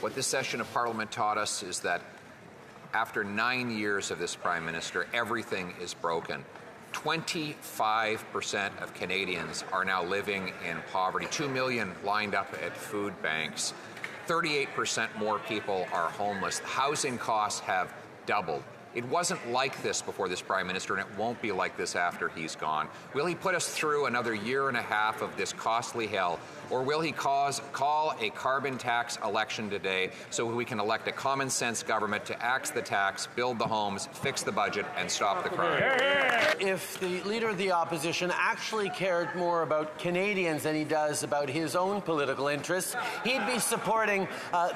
What this session of Parliament taught us is that after 9 years of this Prime Minister, everything is broken. 25% of Canadians are now living in poverty. 2 million lined up at food banks. 38% more people are homeless. Housing costs have doubled. It wasn't like this before this Prime Minister, and it won't be like this after he's gone. Will he put us through another year and a half of this costly hell, or will he call a carbon tax election today so we can elect a common-sense government to axe the tax, build the homes, fix the budget, and stop the crime? If the Leader of the Opposition actually cared more about Canadians than he does about his own political interests, he'd be supporting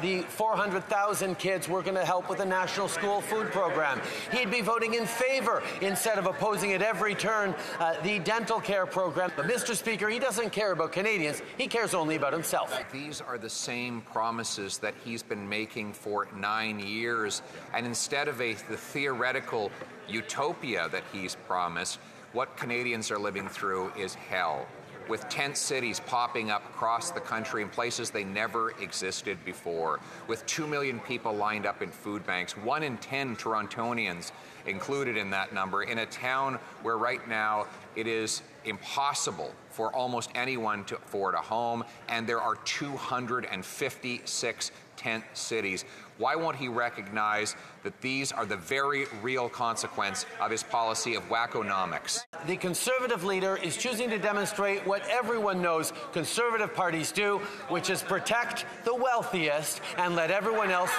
the 400,000 kids we're going to help with the National School Food Program. He'd be voting in favour, instead of opposing at every turn, the dental care program. But, Mr. Speaker, he doesn't care about Canadians. He cares only about himself. These are the same promises that he's been making for 9 years. And instead of the theoretical utopia that he's promised, what Canadians are living through is hell, with tent cities popping up across the country in places they never existed before, with 2 million people lined up in food banks, 1 in 10 Torontonians included in that number, in a town where right now it is impossible for almost anyone to afford a home, and there are 256 tent cities. Why won't he recognize that these are the very real consequence of his policy of wackonomics? The Conservative leader is choosing to demonstrate what everyone knows Conservative parties do, which is protect the wealthiest and let everyone else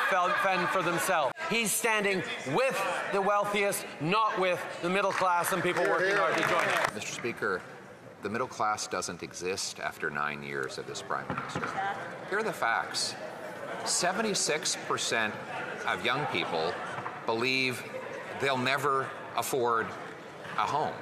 fend for themselves. He's standing with the wealthiest, not with the middle class and people working hard to join him. Mr. Speaker, the middle class doesn't exist after 9 years of this Prime Minister. Here are the facts. 76% of young people believe they'll never afford a home.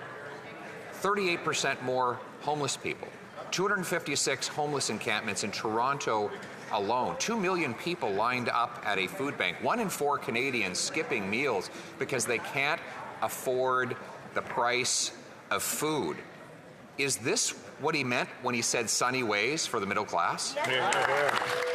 38% more homeless people. 256 homeless encampments in Toronto alone. 2 million people lined up at a food bank. 1 in 4 Canadians skipping meals because they can't afford the price of food. Is this what he meant when he said sunny ways for the middle class? Yeah.